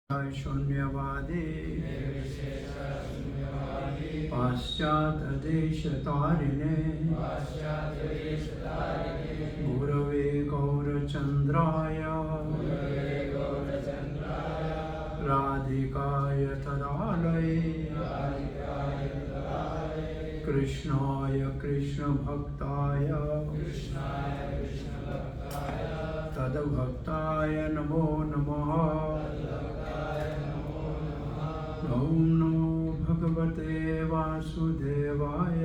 शून्यवादी पाश्चात्यदेशतारिणे गुरवे गौरचन्द्राय राधिकाय तदालये कृष्णाय कृष्णभक्ताय तद्भक्ताय नमो नमः। ॐ नमो भगवते वासुदेवाय।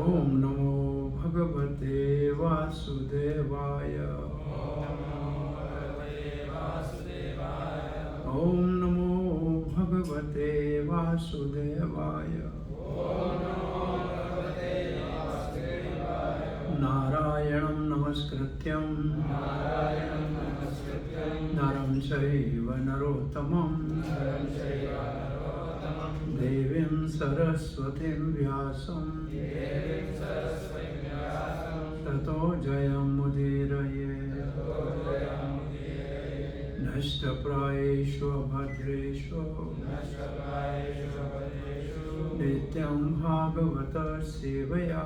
ॐ नमो भगवते वासुदेवाय। ॐ नमो भगवते वासुदेवाय। नारायणं नमस्कृत्यं नरं चैव नरोत्तमं देवीं सरस्वतीं व्यासं ततो जयमुदीरये। नष्टप्रायेषु भद्रेषु नित्यं भागवत सेवया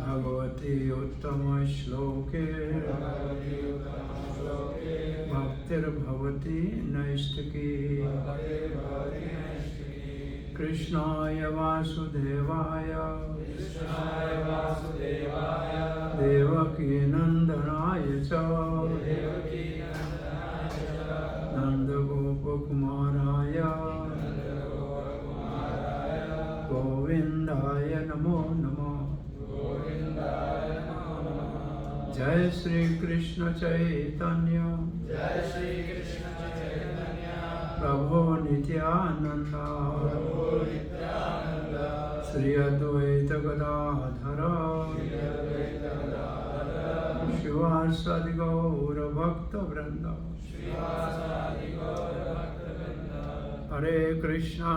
भगवती उत्तम श्लोके भक्तिर्भवती नैष्टिकी। कृष्णाय वासुदेवाय देवकी नंदनाय च नंदगोपकुमाराय गोविंदाय नमो नमः। जय श्री कृष्ण चैतन्य प्रभो नित्यानंद श्री अद्वैत गदाधर शिवासादि गौर भक्त वृंद। हरे Krishna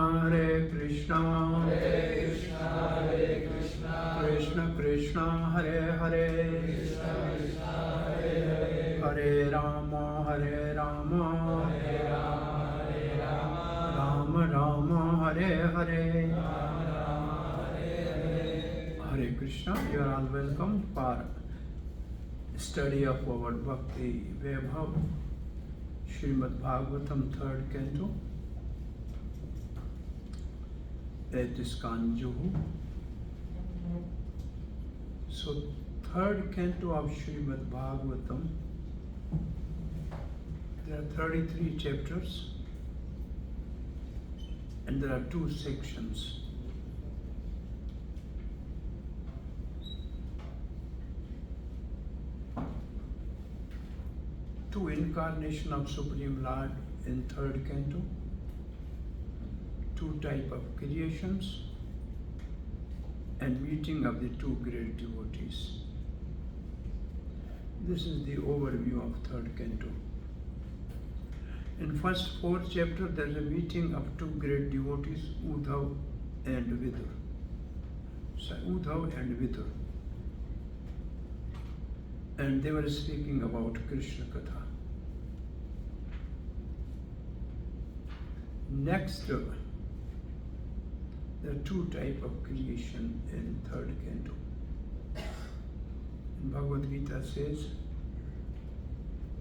Krishna Krishna Hare Hare Hare Ram Ram Ram Hare Hare. Hare Krishna, you are all welcome for study of our Bhakti Vaibhav, Srimad Bhagvatam, 3rd Canto, ISKCON Juhu. So, 3rd Canto of Srimad Bhagvatam, there are 33 chapters and there are 2 sections. Two incarnation of Supreme Lord in 3rd Canto, 2 type of creations, and meeting of the 2 great devotees. This is the overview of 3rd Canto. In first 4th chapter, there is a meeting of 2 great devotees, Uddhav and Vidur. So, Uddhav and Vidur. And they were speaking about Krishna Katha. Next, there are 2 types of creation in 3rd Canto. Bhagavad Gita says,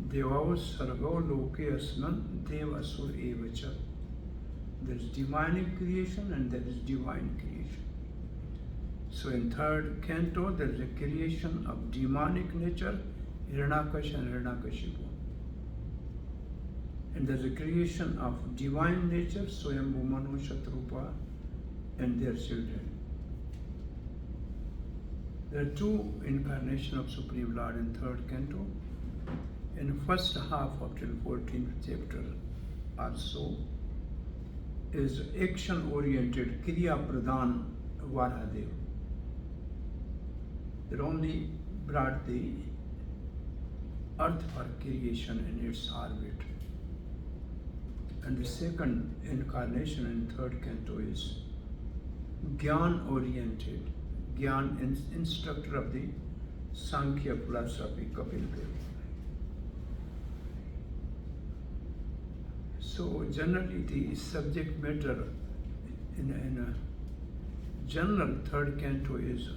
Devavas sargo loke asman devasur evacha. There is demonic creation and there is divine creation. So in 3rd Canto, there is a creation of demonic nature, Hiranyakashipu and Hiranyakashipu. And there is a creation of divine nature, Swayambhu, Manu, Shatrupa and their children. There are 2 incarnations of Supreme Lord in 3rd Canto. In first half of till 14th chapter also is action-oriented Kriya Pradhan Varahadev. It only brought the earth for creation in its orbit. And the second incarnation in 3rd Canto is Gyan oriented, Gyan instructor of the Sankhya philosophy, Kapil Dev. So generally the subject matter in a general third canto is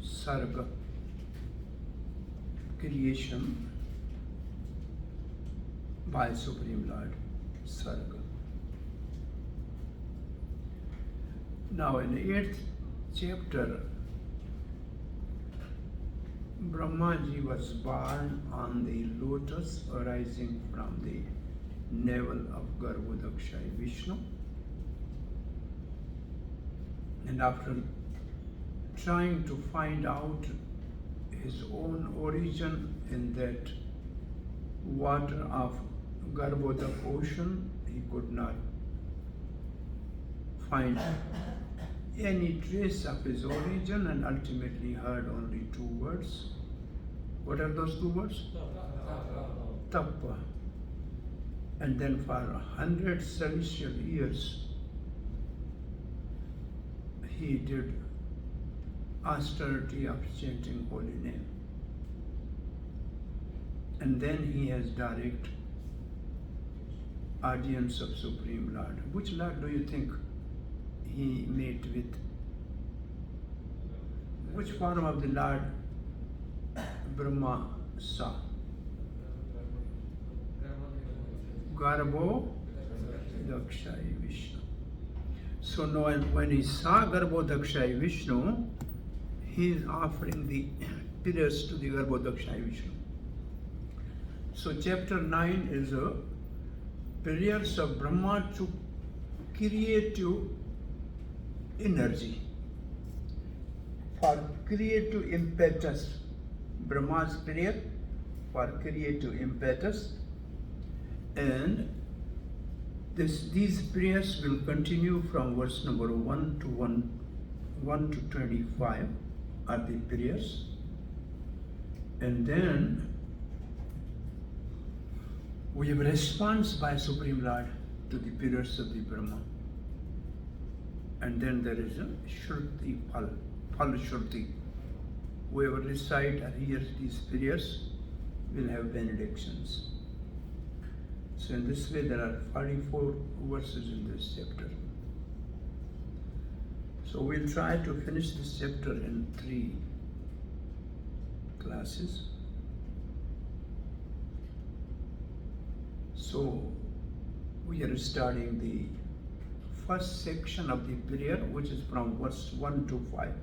Sarga, creation by Supreme Lord, Sarga. Now in the 8th chapter, Brahmaji was born on the lotus arising from the navel of Garbhodakshai Vishnu. And after trying to find out his own origin in that water of Garbhodak ocean, he could not find any trace of his origin and ultimately heard only 2 words. What are those 2 words? Tappa. And then for 100 celestial years, he did austerity of chanting holy name. And then he has direct audience of Supreme Lord. Which Lord do you think he met with? Which form of the Lord Brahma saw? Garbhodakshai Vishnu. So now when he saw Garbhodakshai Vishnu, he is offering the prayers to the Garbhodakshai Vishnu. So chapter 9 is a prayers of Brahma to creative energy, for creative impetus. Brahma's prayer for creative impetus, and these prayers will continue from verse number 1 to 25 are the prayers, and then we have a response by Supreme Lord to the prayers of the Brahma, and then there is a Shruti Phal Shruti. Whoever recite or hears these prayers will have benedictions. So in this way there are 44 verses in this chapter. So we'll try to finish this chapter in 3 classes. So we are starting the first section of the prayer, which is from verse 1 to 5.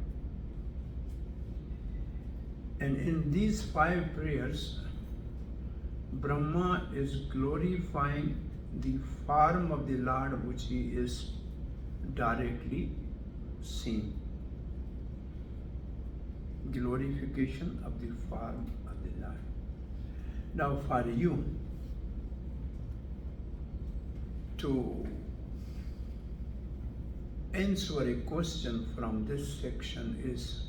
And in these 5 prayers, Brahma is glorifying the form of the Lord which he is directly seeing. Glorification of the form of the Lord. Now for you to answer a question from this section is,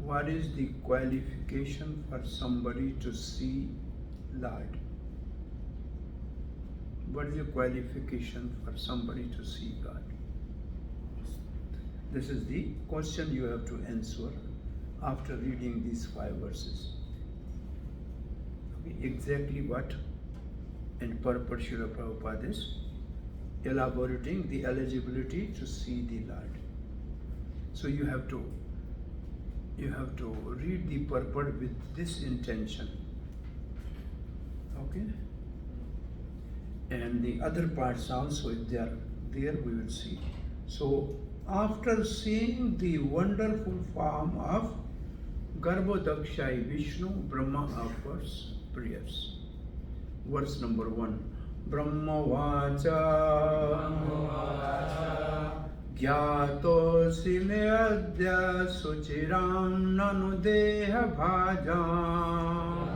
what is the qualification for somebody to see Lord? What is the qualification for somebody to see God? This is the question you have to answer after reading these 5 verses. Okay, exactly what and purport Srila Prabhupada is elaborating the eligibility to see the Lord. So you have to read the purport with this intention. Okay? And the other parts also, if they are there, we will see. So after seeing the wonderful form of Garbhodakshai Vishnu, Brahma offers prayers. Verse number 1. Brahma Vacha Gyatosi me adya suchiram nanu deha bhajam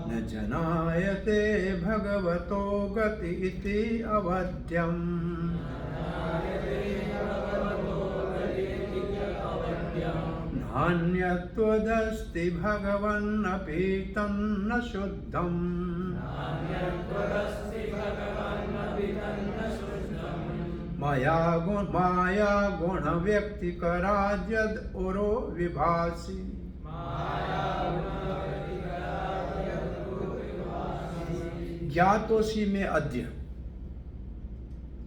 na janayate bhagavato gati iti avadhyam Nanyattvadasti bhagavan apitam na shuddham माया गुण व्यक्ति कराजद ओरो विभासी ज्ञातोसी में अद्य.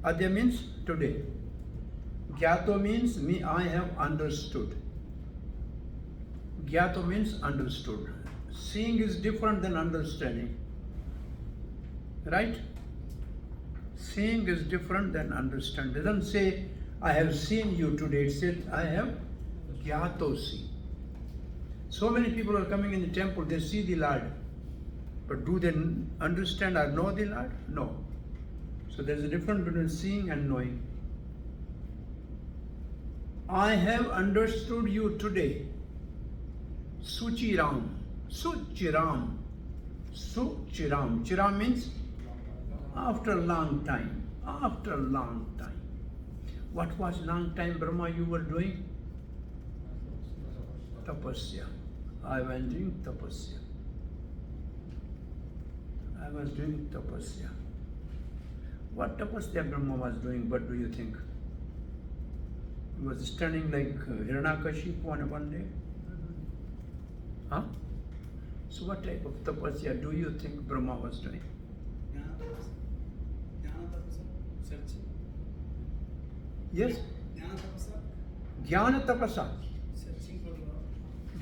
Adya means today. Gyato means me, I have understood. Gyato means understood. Seeing is different than understanding. Right? Seeing is different than understanding. It doesn't say, I have seen you today. It said, I have gyatosi. So many people are coming in the temple, they see the Lord. But do they understand or know the Lord? No. So there's a difference between seeing and knowing. I have understood you today. Suchiram. Suchiram. Suchiram. Chiram means after a long time. After a long time. What was long time, Brahma, you were doing? Tapasya. I was doing tapasya. I was doing tapasya. What tapasya Brahma was doing, what do you think? He was standing like Hiranyakashipu on one day? Huh? So what type of tapasya do you think Brahma was doing? Yes? Jnana tapasa.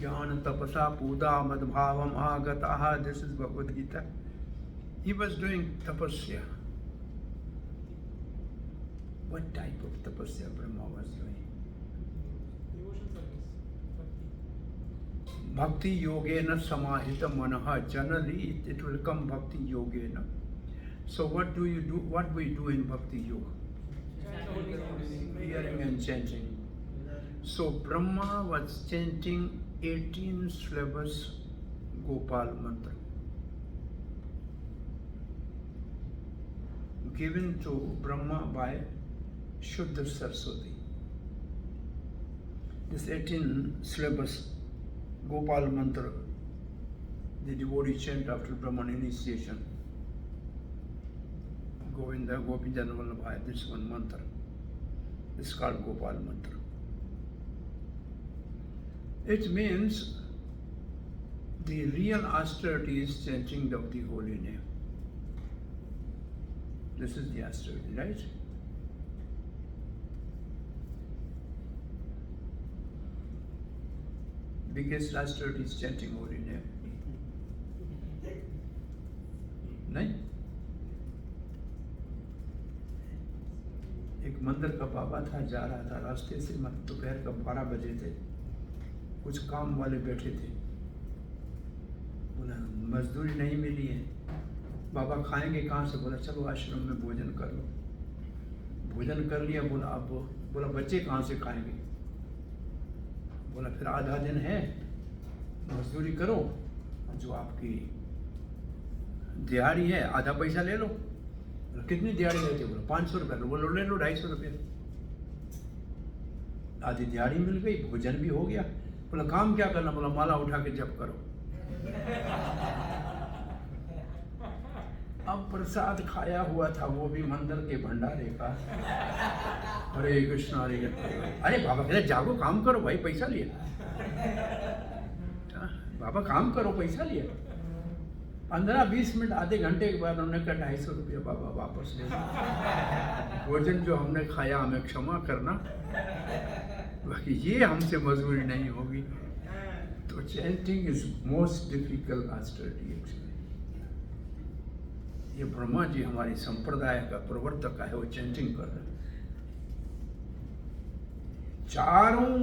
Jnana tapasa puda madbhavam agataha. This is Bhagavad Gita. He was doing tapasya. What type of tapasya Brahma was doing? Bhakti yogena samahita manaha. Generally it will come bhakti yogena. So what do you do? What we do in bhakti yoga? Hearing and chanting. So Brahma was chanting 18 syllables Gopal mantra, given to Brahma by Shuddha Saraswati. This 18 syllables Gopal mantra, the devotee chant after Brahman initiation. Govinda Gopinjana Vallabhaya, this one mantra. This is called Gopal mantra. It means the real austerity is chanting of the holy name. This is the austerity, right? Biggest austerity is chanting holy name. नहीं? एक मंदिर का बाबा था, जा रहा था रास्ते से, दोपहर का 12 बजे थे, कुछ काम वाले बैठे थे, बोला मजदूरी नहीं मिली है, बाबा खाएंगे कहाँ से? बोला चलो आश्रम में भोजन कर लो। भोजन कर लिया। बोला अब बोला बच्चे कहाँ से खाएंगे? बोला फिर आधा दिन है, मजदूरी करो, जो आपकी दिहाड़ी है आधा पैसा ले लो। कितनी दिहाड़ी लेते? बोला 500 रुपये। बोलो ले लो 250 रुपये। आधी दिहाड़ी मिल गई, भोजन भी हो गया। बोला काम क्या करना? बोला माला उठा के जप करो। अब प्रसाद खाया हुआ था, वो भी मंदिर के भंडारे का। हरे कृष्ण हरे कृष्ण। अरे बाबा कहते जागो, काम करो भाई, पैसा लिए। बाबा काम करो, पैसा लिए। 15-20 मिनट आधे घंटे के बाद हमने कहा 250 रुपये बाबा वापस ले। भोजन जो हमने खाया हमें क्षमा करना, बाकी ये हमसे मजबूरी नहीं होगी। तो chanting is most difficult austerity actually. ये ब्रह्मा जी हमारी संप्रदाय का प्रवर्तक है, वो चैंटिंग कर रहे हैं। चारों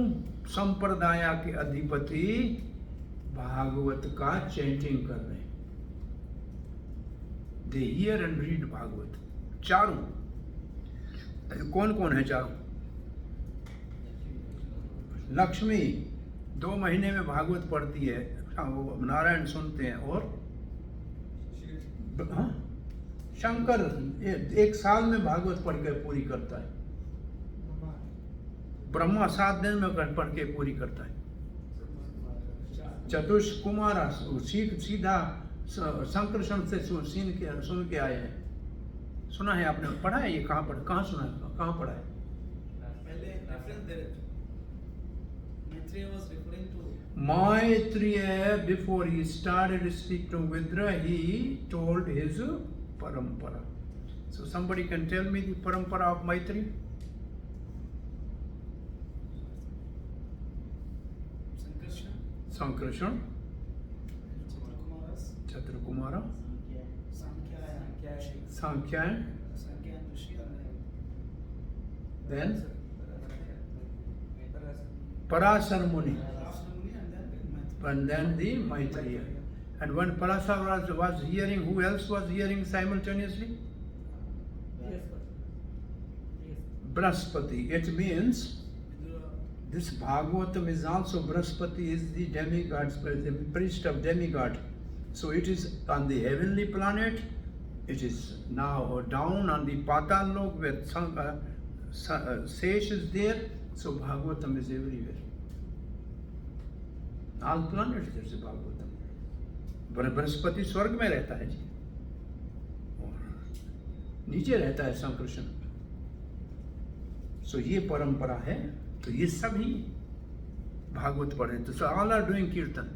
संप्रदाय के अधिपति भागवत का चैंटिंग कर रहे हैं। They hear and read Bhagavat. चारों कौन कौन है? चारों लक्ष्मी 2 महीने में भागवत पढ़ती है, वो नारायण सुनते हैं, और शंकर 1 साल में भागवत पढ़ के पूरी करता है। ब्रह्मा 7 दिन में पढ़ के पूरी करता है। चतुष्कुमार सीधा संकर्षण से सुन के आए हैं। सुना है आपने, पढ़ा है ये? कहाँ पढ़ा, कहाँ सुना है, कहाँ पढ़ा है? पहले रेफरेंस दे रहे थे. Maitreya was referring to. Maitreya, before he started speaking to Vidra, he told his parampara. So somebody can tell me the parampara of Maitreya? Sankarshan, Chatrakumara, Sankhya, then Parasar Muni, and then the Maitreya. And when Parasar was hearing, who else was hearing simultaneously? Brahaspati. It means this Bhagavatam is also, Brahaspati is the demigod, the priest of demigod. So it is on the heavenly planet, it is now down on the Patal Lok where Sesh is there, so Bhagavatam is everywhere. All planets there is a Bhagavatam. Brahaspati स्वर्ग में रहता है जी, और नीचे रहता है संकृष्ण. So ये परंपरा है, तो ये सभी भागवत पढ़े. तो all are doing कीर्तन.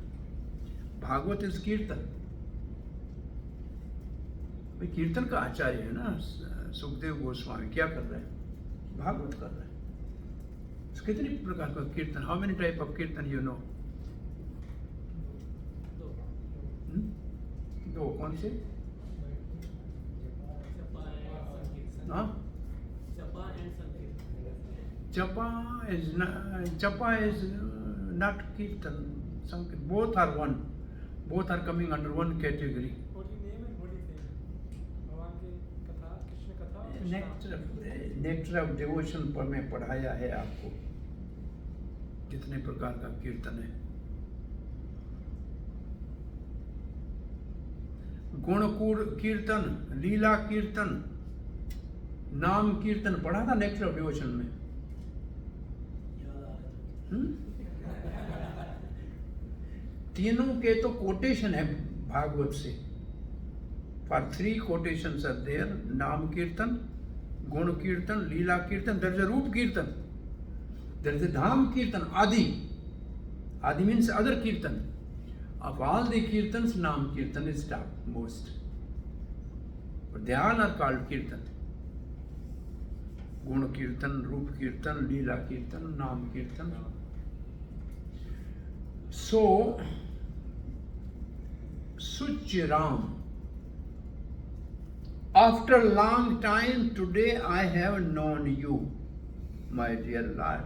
भागवत इज कीर्तन. भाई कीर्तन का आचार्य है ना सुखदेव गोस्वामी, क्या कर रहे हैं? भागवत कर रहे हैं. So, कितने प्रकार का कीर्तन? हाउ मेनी टाइप ऑफ कीर्तन यू नो? दो. कौन से? हाँ, Japa is not Kirtan. Both are one. Both are coming under one category. What do you name and what do you think? भगवान की कथा, कृष्ण कथा. नेक्टर ऑफ डिवोशन पर मैं पढ़ाया है आपको कितने प्रकार का कीर्तन है. गुण कीर्तन, लीला कीर्तन, नाम कीर्तन पढ़ा था नेक्टर ऑफ डिवोशन में. तीनों के तो कोटेशन है भागवत से. For 3 quotations are there. नाम कीर्तन, गुण कीर्तन, लीला कीर्तन. there is a रूप कीर्तन, there is a धाम कीर्तन. Adi means other kirtan. Of all the kirtans, नाम कीर्तन is top most, but they all are called kirtan. गुण कीर्तन, रूप कीर्तन, लीला कीर्तन, नाम कीर्तन. So, Suchiram, after a long time, today I have known you, my dear Lord.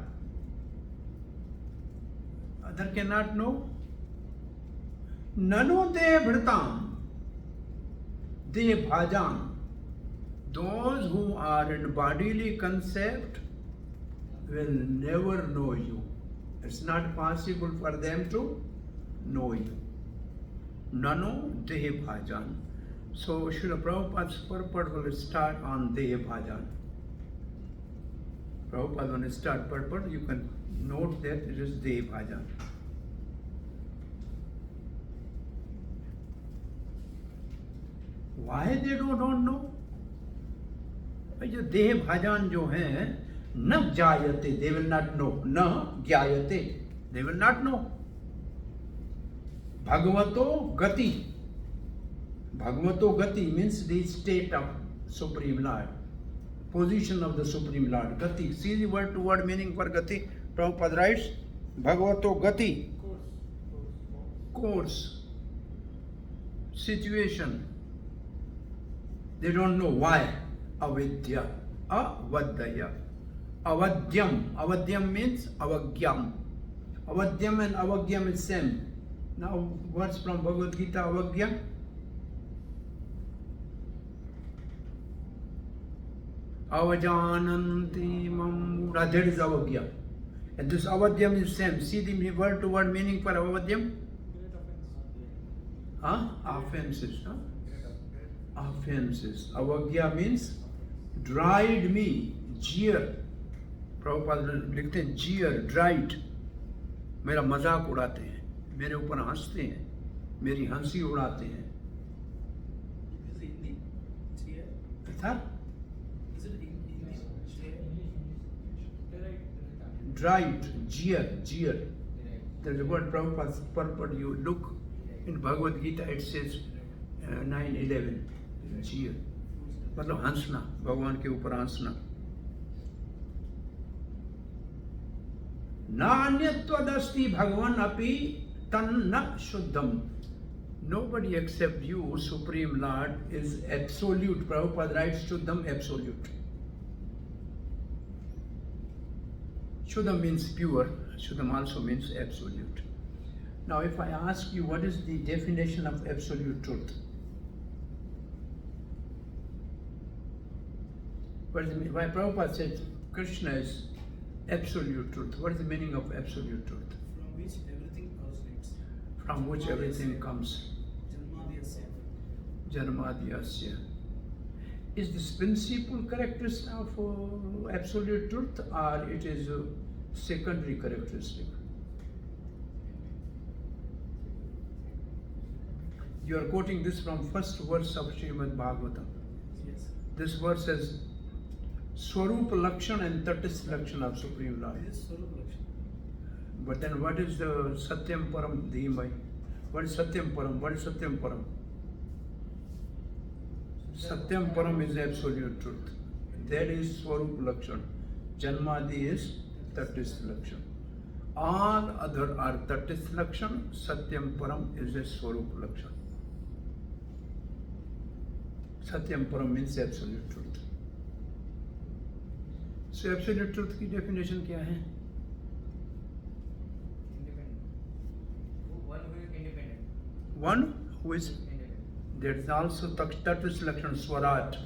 Other cannot know. Nano de bhritam, de bhajan. Those who are in bodily concept will never know you. It's not possible for them to know you. Nano Dehe Bhajan. So Srila Prabhupada's purport will start on Dehe Bhajan. Prabhupada when it start purport, you can note that it is Dehe Bhajan. Why they don't know? जो देह भाजान जो हैं, न जायते, they will not know. न ज्ञायते, they will not know. Bhagavato gati. Bhagavato gati means the state of Supreme Lord, position of the Supreme Lord. Gati. See the word to word meaning for gati. Prabhupada writes, Bhagavato gati. Course. Situation. They don't know why. Avidya, avadaya, avadyam. Avadyam means avagyam. Avadyam and avagyam is same. Now words from Bhagavad Gita, avagya. Avajananti mamura, that is avagya. And this avadyam is same. See the word to word meaning for avadyam? Offenses. Offenses. Avagya means dried me, jeer. Prabhupada लिखते हैं jeer, dried. मेरा मजाक उड़ाते हैं, मेरे ऊपर हंसते हैं, मेरी हंसी उड़ाते हैं. drive, jeer. There is a word Prabhupada's purport. You look in Bhagavad Gita, it says 9:11, jeer. मतलब हंसना, भगवान के ऊपर हंसना. नान्यत्वदस्ति भगवान अपि तन्न शुद्धम. Nobody except you, Supreme Lord, is absolute. Prabhupada writes Shuddham, absolute. Shuddham means pure. Shuddham also means absolute. Now, if I ask you, what is the definition of absolute truth? What is the meaning? Why Prabhupada said Krishna is absolute truth. What is the meaning of absolute truth? From which everything originates. From which everything comes. Janmadhyasya. Janmadhyasya. Is this principal characteristic of absolute truth, or it is a secondary characteristic? You are quoting this from first verse of Srimad Bhagvatam. Yes. This verse says Swarup Lakshan and Tatis Lakshan of Supreme Lord. This is Swarup Lakshan. But then what is the Satyam Param Dhimai? What is Satyam Param? What is Satyam Param? Satyam Param is absolute truth. That is Swarup Lakshan. Janmadi is Tatis Lakshan. All other are Tatis Lakshan. Satyam Param is a Swarup Lakshan. Satyam Param means absolute truth. So absolute truth की definition क्या है? One who is, there is also Tatis Lakshan Swarat.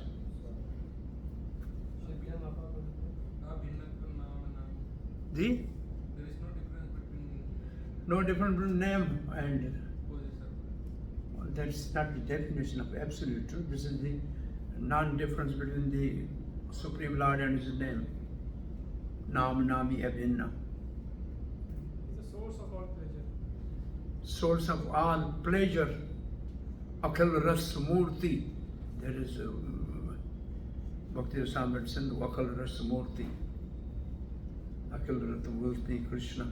The? There is No difference between name and that's not the definition of absolute truth. This is the non-difference between the Supreme Lord and His name. Nam Nami Abhinna. It's the source of all pleasure. Source of all pleasure. Akhil Ras Murti. That is Bhakti Rasamrita Sindhu, Akhil Ras Murti. Akhil Ras Murti Krishna.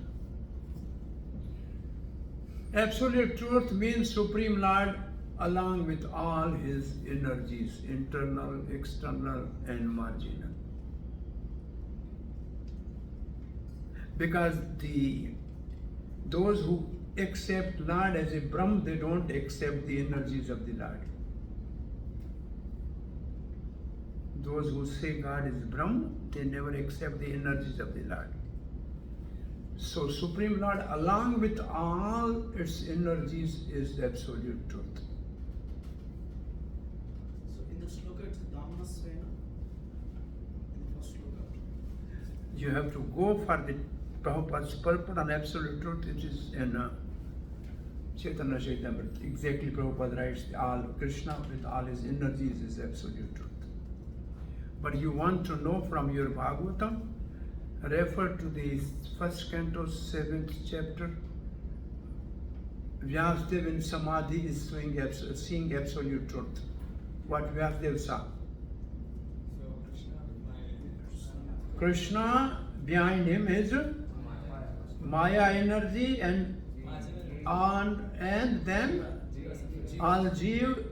Absolute truth means Supreme Lord along with all His energies, internal, external and marginal. Because those who accept Lord as a Brahm, they don't accept the energies of the Lord. Those who say God is Brahm, they never accept the energies of the Lord. So Supreme Lord along with all its energies is absolute truth. So in the shloka it's Dhamma Svena. In the first shloka. You have to go for the Prabhupada's purport on absolute truth, which is in Chaitanya Chaitamrita. Exactly, Prabhupada writes, all Krishna with all his energies is absolute truth. But you want to know from your Bhagavatam, refer to the first canto, 7th chapter. Vyasdev in Samadhi is seeing absolute truth. What Vyasdev saw? Krishna, behind him is Maya energy and then all Jeev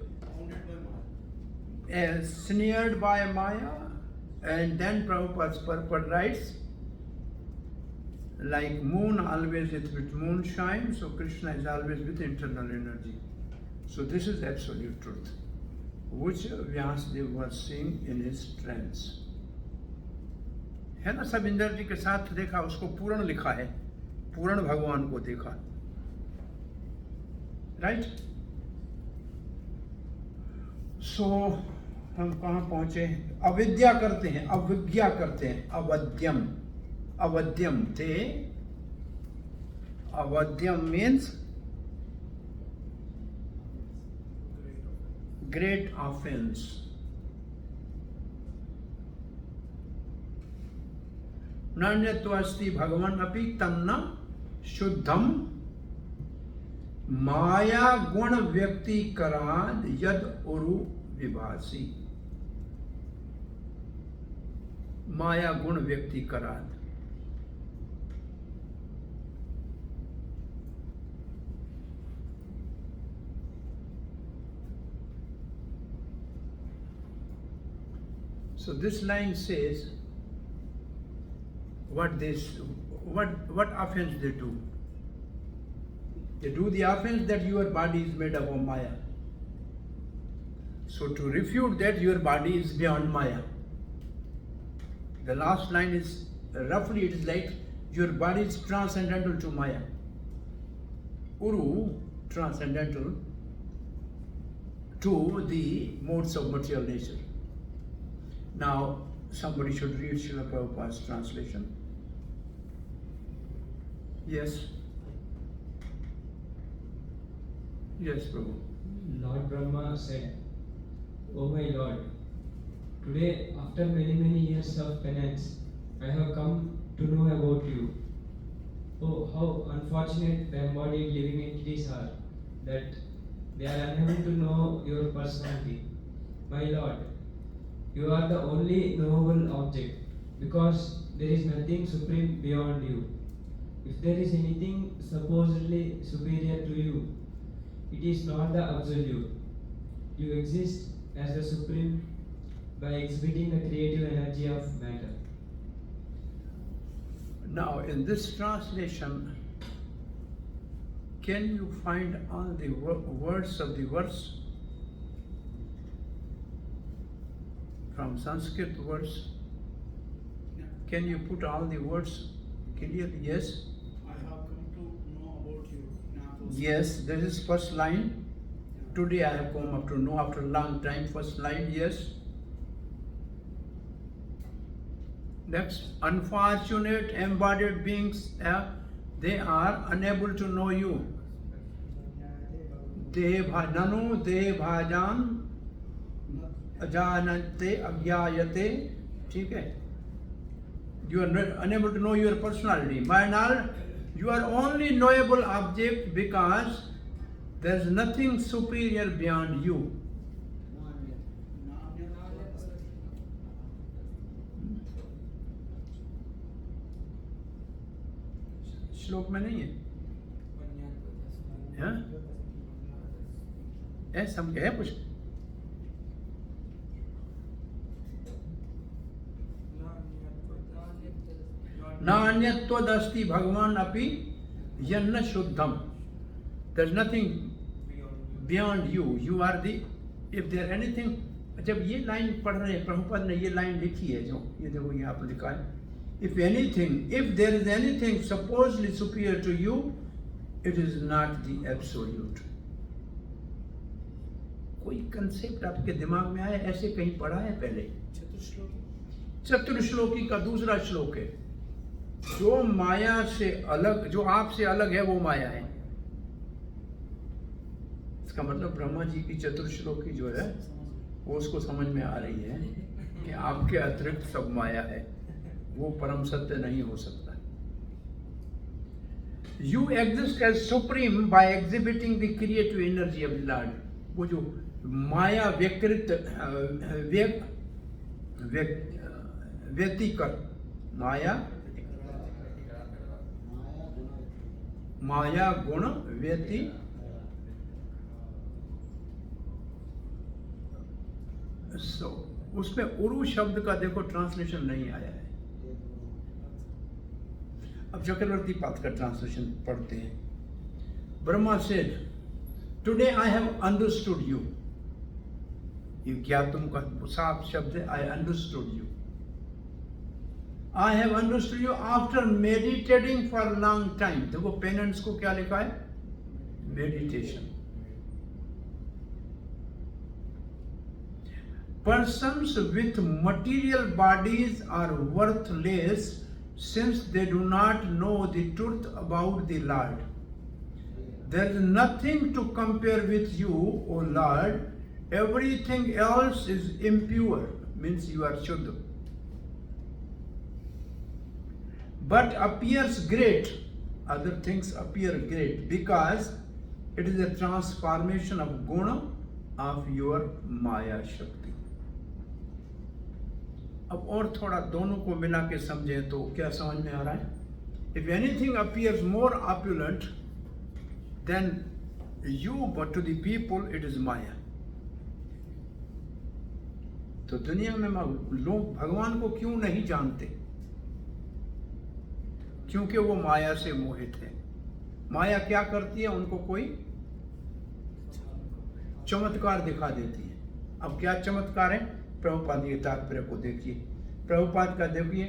snared by Maya, and then Prabhupada's purport writes, like moon always is with moonshine, so Krishna is always with internal energy. So this is absolute truth, which Vyasdev was seeing in his trance. है ना, सब इंद्र जी के साथ देखा, उसको पूर्ण लिखा है, पूर्ण भगवान को देखा, राइट? सो हम कहाँ पहुंचे? अविद्या करते हैं, अविज्ञा करते हैं, अवध्यम. Avadyam te. Avadyam means great offense. Nanyatwasti Bhagavan api tanna shuddham maya guna vyakti karad yad uru vibhasi. Maya guna vyakti karad. So this line says what offense they do. They do the offense that your body is made up of Maya. So to refute that, your body is beyond Maya. The last line is roughly, it is like your body is transcendental to Maya. Uru, transcendental to the modes of material nature. Now, somebody should read Srila Prabhupada's translation. Yes. Yes, Prabhu. Lord Brahma said, "O my Lord, today, after many years of penance, I have come to know about you. Oh, how unfortunate the embodied living entities are, that they are unable to know your personality. My Lord, you are the only knowable object, because there is nothing supreme beyond you. If there is anything supposedly superior to you, it is not the absolute. You exist as the supreme by exhibiting the creative energy of matter." Now, in this translation, can you find all the words of the verse? From Sanskrit words, Yeah. can you put all the words clearly? Yes? I have come to know about you. Yes, this is first line. Today I have come up to know after a long time. First line, yes. Next, unfortunate embodied beings, they are unable to know you. Nanu devhajan ajanante agyayate. ठीक है? You are unable to know your personality. Mainal, you are only knowable object because there is nothing superior beyond you. श्लोक में नहीं है? हाँ? सब है कुछ? नान्यत्वदस्ति भगवान अपि यन्न शुद्धम. There's nothing beyond you. You are the, if there anything. जब ये लाइन पढ़ रहे हैं, प्रभुपाद ने ये लाइन लिखी है, जो ये देखो यहाँ पर लिखा है, if there is anything supposedly superior to you, it is not the absolute. कोई कंसेप्ट आपके दिमाग में आया, ऐसे कहीं पढ़ा है पहले? चतुर्श्लोकी का दूसरा श्लोक है, जो माया से अलग, जो आपसे अलग है वो माया है. इसका मतलब ब्रह्मा जी की चतुर्श्लोकी जो है वो उसको समझ में आ रही है कि आपके अतिरिक्त सब माया है, वो परम सत्य नहीं हो सकता. You exist as supreme by exhibiting the creative energy of the Lord. वो जो माया व्यकृत व्यतिकर माया गुण व्यति उसमें उरु शब्द का देखो ट्रांसलेशन नहीं आया है. अब चक्रवर्ती पाद का ट्रांसलेशन पढ़ते हैं. Brahma said, today I have understood you. ये क्या तुमका साफ शब्द है, I understood you. I have understood you after meditating for long time. देखो पेनेंट्स को क्या लिखा है? Meditation. Persons with material bodies are worthless since they do not know the truth about the Lord. There is nothing to compare with you, O Lord. Everything else is impure, means you are Shuddha. But appears great, other things appear great because it is a transformation of guna of your Maya Shakti. अब और थोड़ा दोनों को मिला के समझें तो क्या समझ में आ रहा है? If anything appears more opulent than you, but to the people it is Maya. तो दुनिया में लोग भगवान को क्यों नहीं जानते? क्योंकि वो माया से मोहित है। माया क्या करती है? उनको कोई चमत्कार दिखा देती है। अब क्या चमत्कार है? प्रभुपाद के तात्पर्य को देखिए। प्रभुपाद का देखिए,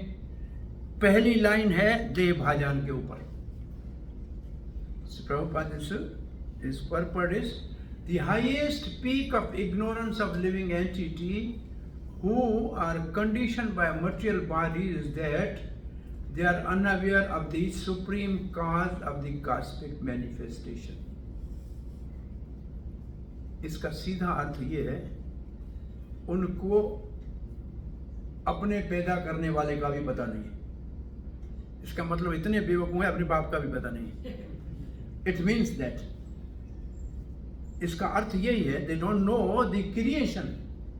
पहली लाइन है देह भाजन के ऊपर। प्रभुपाद इस purport is the highest peak of ignorance of living entity who are conditioned by material bodies is that they are unaware of the supreme cause of the cosmic manifestation. इसका सीधा अर्थ ये है, उनको अपने पैदा करने वाले का भी पता नहीं है। इसका मतलब इतने बेवकूफ है, अपने बाप का भी पता नहीं। इट मीन्स दैट, इसका अर्थ यही है, they don't know the creation.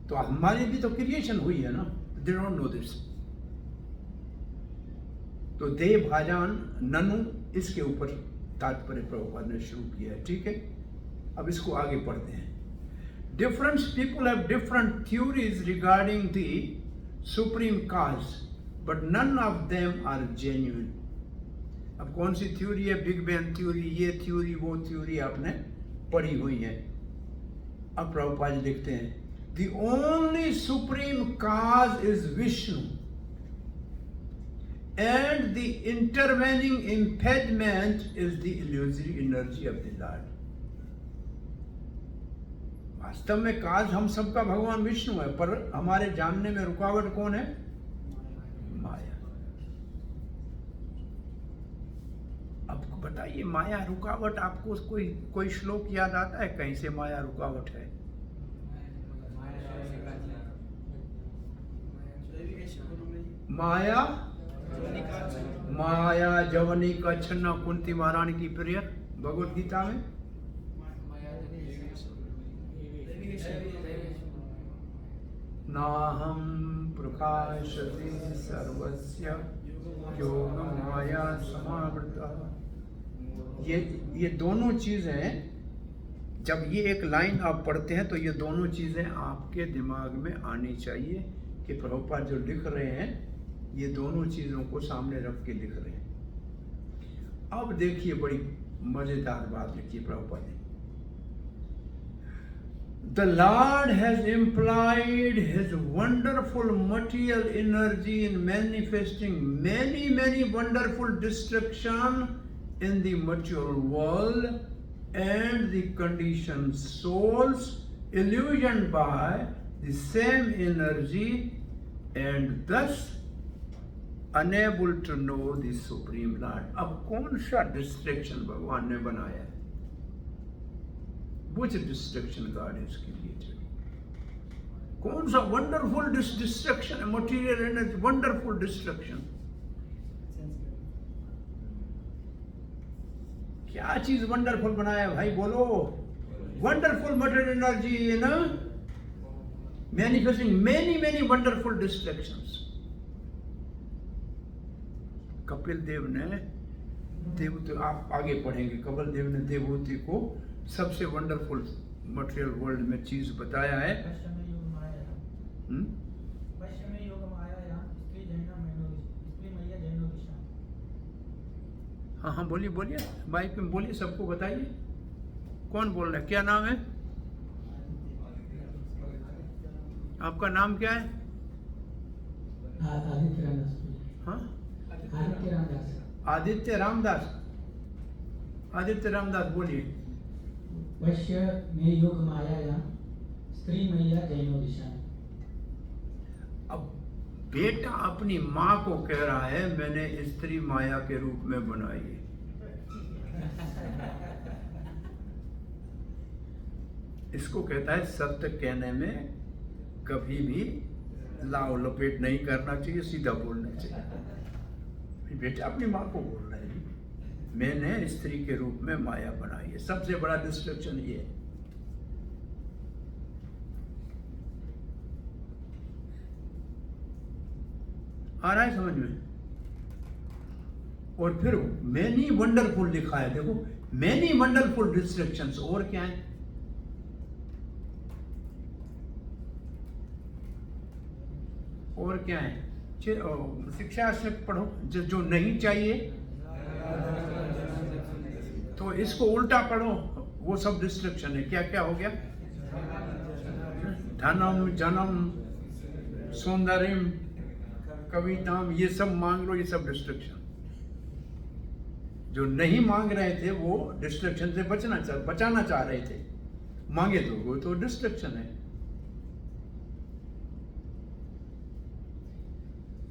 तो हमारी भी तो क्रिएशन हुई है ना, दे डोंट नो दिस। तो देह भाजन ननु, इसके ऊपर तात्पर्य प्रभुपाद ने शुरू किया है। ठीक है, अब इसको आगे पढ़ते हैं। Different people have different theories regarding the supreme cause, but none of them are genuine. अब कौन सी थ्योरी है? बिग बैंग थ्योरी, ये थ्योरी, वो थ्योरी आपने पढ़ी हुई है। अब प्रभुपाद लिखते हैं, The only supreme cause is Vishnu, and the intervening impediment is the illusory energy of the Lord. वास्तव में काज हम सबका भगवान विष्णु है, पर हमारे जानने में रुकावट कौन है? माया। अब बताइए, माया रुकावट, आपको कोई श्लोक याद आता है कहीं से माया रुकावट है? माया माया जवनी का छन्ना, कुंती महारानी की प्रेयर भगवत गीता में। नाहं प्रकाशते सर्वस्य योग माया समावृता। ये दोनों चीजें, जब ये एक लाइन आप पढ़ते हैं तो ये दोनों चीजें आपके दिमाग में आनी चाहिए कि प्रभुपाद जो लिख रहे हैं, ये दोनों चीजों को सामने रख के लिख रहे हैं। अब देखिए, बड़ी मजेदार बात लिखी प्रभुपाद ने। The Lord has implied His wonderful material energy in manifesting many wonderful destruction in the material world and the conditioned souls illusioned by the same energy and thus unable to know the Supreme Lord. अब कौन सा distraction भगवान ने बनाया है? Which destruction God has created? कौन सा wonderful destruction, material energy, wonderful destruction? क्या चीज वंडरफुल बनाया भाई, बोलो। Wonderful material energy, you know, manifesting many wonderful distractions. Kapil Dev ने देवते, आप आगे पढ़ेंगे, कपिल देव ने देवभूति को सबसे वंडरफुल मटेरियल वर्ल्ड में चीज बताया है। हाँ, बोलिए, माइक में बोलिए, सबको बताइए। कौन बोल रहा है? क्या नाम है आपका? नाम क्या है? हाँ, आदित्य रामदास। आदित्य रामदास, बोलिए। वैश्य में योग माया या स्त्री मैया जैनो दिशा। अब बेटा अपनी माँ को कह रहा है, मैंने स्त्री माया के रूप में बनाई है। इसको कहता है सत्य कहने में कभी भी लाव लपेट नहीं करना चाहिए, सीधा बोलना चाहिए। बेटा अपनी माँ को बोल रहा है, मैंने स्त्री के रूप में माया बनाई है। सबसे बड़ा डिस्ट्रक्शन ये है। आ रहा है समझ में? और फिर मैनी वंडरफुल लिखा है, देखो, मैनी वंडरफुल डिस्ट्रक्शंस। और क्या है? और क्या है, शिक्षा से पढ़ो, जो नहीं चाहिए तो इसको उल्टा पढ़ो, वो सब डिस्ट्रक्शन है। क्या क्या हो गया, धनम जनम सौंदर्यम कविताम, ये सब मांग लो, ये सब डिस्ट्रक्शन। जो नहीं मांग रहे थे वो डिस्ट्रक्शन से बचाना चाह रहे थे, मांगे तो वो तो डिस्ट्रक्शन है।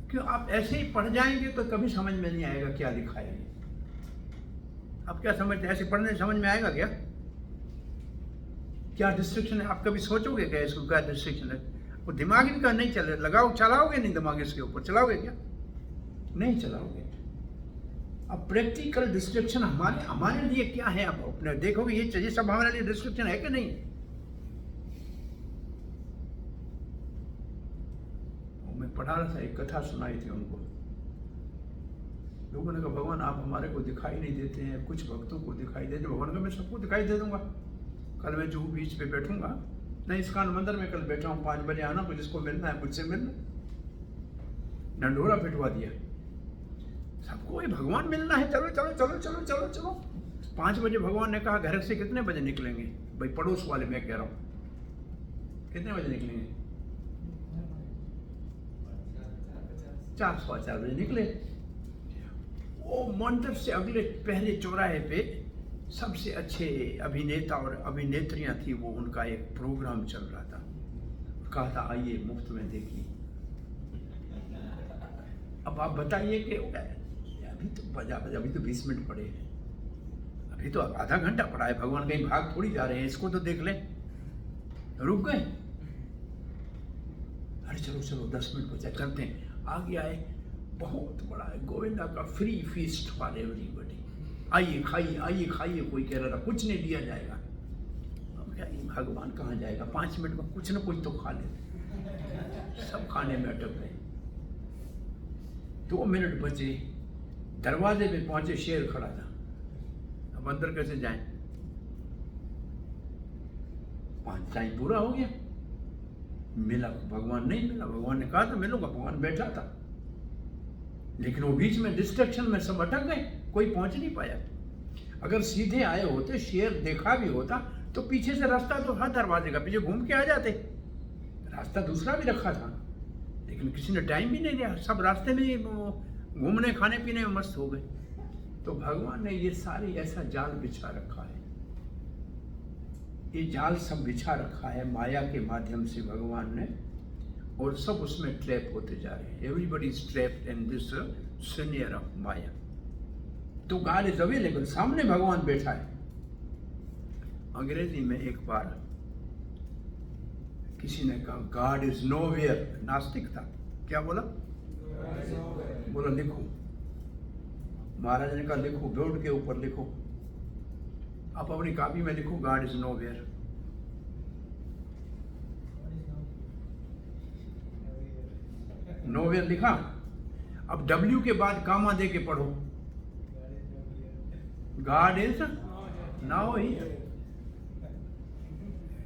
क्यों, आप ऐसे ही पढ़ जाएंगे तो कभी समझ में नहीं आएगा क्या लिखा है। आप क्या समझते हैं, ऐसे पढ़ने समझ में आएगा क्या, क्या डिस्ट्रक्शन है? आप कभी सोचोगे क्या इसको क्या डिस्ट्रक्शन है? वो दिमाग इनका नहीं चले, लगाओ, चलाओगे नहीं दिमाग इसके ऊपर, चलाओगे क्या? नहीं चलाओगे। अब प्रैक्टिकल डिस्ट्रक्शन हमारे लिए क्या है, आप अपने देखोगे ये सब हमारे लिए डिस्ट्रक्शन है कि नहीं? मैं पढ़ा रहा था, एक कथा सुनाई थी उनको। लोगों ने कहा भगवान आप हमारे को दिखाई नहीं देते हैं, कुछ भक्तों को दिखाई देते। भगवान का मैं सबको दिखाई दे दूंगा। कल मैं जुहू बीच पे बैठूंगा, नहीं ISKCON मंदिर में कल बैठा हूँ, 5 बजे आना, कुछ जिसको मिलना है मुझसे मिलना। डंडोरा पिटवा दिया सबको, ये भगवान मिलना है, चलो चलो चलो चलो चलो चलो। 5 बजे भगवान ने कहा घर से कितने बजे निकलेंगे? भाई पड़ोस वाले मैं कह रहा हूँ, कितने बजे निकलेंगे? 4:15 बजे निकले। वो मंदिर से अगले पहले चौराहे पे सबसे अच्छे अभिनेता और अभिनेत्रियां थी, वो उनका एक प्रोग्राम चल रहा था। कहा था आइए मुफ्त में देखिए। अब आप बताइए कि अभी तो 20 मिनट पड़े हैं, अभी तो आधा घंटा पड़ा है, भगवान कहीं भाग थोड़ी जा रहे हैं, इसको तो देख लें। रुक गए, अरे चलो चलो 10 मिनट बचा, चलते हैं। आगे आए, बहुत बड़ा है गोविंदा का फ्री फीस्ट फॉर एवरीबॉडी, आइए खाइए। कोई कह रहा था कुछ नहीं दिया जाएगा। अब क्या भगवान कहाँ जाएगा, 5 मिनट में कुछ ना कुछ तो खा ले। सब खाने में अटक गए। 2 मिनट बचे, दरवाजे पे पहुंचे, शेर खड़ा था। अब अंदर कैसे जाएं? 5 टाइम पूरा हो गया, मिला भगवान नहीं मिला। भगवान ने कहा था मिलूंगा, भगवान बैठा था, लेकिन वो बीच में डिस्ट्रक्शन में सब अटक गए, कोई पहुंच नहीं पाया। अगर सीधे आए होते, शेर देखा भी होता तो पीछे से रास्ता तो था, दरवाजे का पीछे घूम के आ जाते। रास्ता दूसरा भी रखा था, लेकिन किसी ने टाइम भी नहीं दिया, सब रास्ते में घूमने खाने पीने में मस्त हो गए। तो भगवान ने ये सारी ऐसा जाल बिछा रखा है, ये जाल सब बिछा रखा है माया के माध्यम से भगवान ने, और सब उसमें ट्रैप होते जा रहे हैं। Everybody is trapped in this senior of maya. तो गॉड इज अवेलेबल, सामने भगवान बैठा है। अंग्रेजी में एक बार किसी ने कहा गॉड इज नोवेयर, नास्तिक था, क्या बोला? बोला लिखो। महाराज ने कहा लिखो, बोर्ड के ऊपर लिखो, आप अपनी कॉपी में लिखो गॉड इज नोवेयर। नोवेयर लिखा, अब W के बाद कामा दे के पढ़ो, God is now here.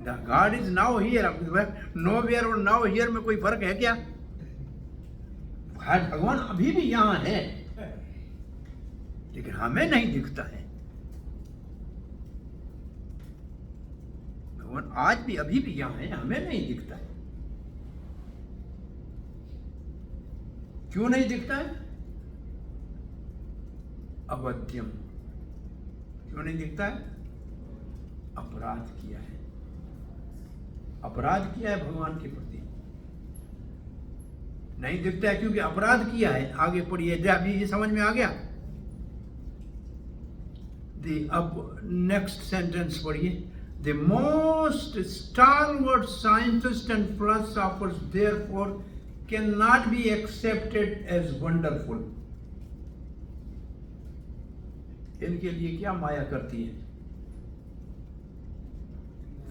God is now here. Nowhere और नाउ हियर में कोई फर्क है क्या? भगवान अभी भी यहां है, लेकिन हमें नहीं दिखता है। भगवान आज भी अभी भी यहां है, हमें नहीं दिखता है। क्यों नहीं दिखता है? अवध्यम। क्यों नहीं दिखता है? अपराध किया है, अपराध किया है भगवान के प्रति, नहीं दिखता है क्योंकि अपराध किया है। आगे पढ़िए, अभी ये समझ में आ गया? अब नेक्स्ट सेंटेंस पढ़िए। The most stalwart scientists and philosophers therefore cannot be accepted as wonderful. इनके लिए क्या माया करती है?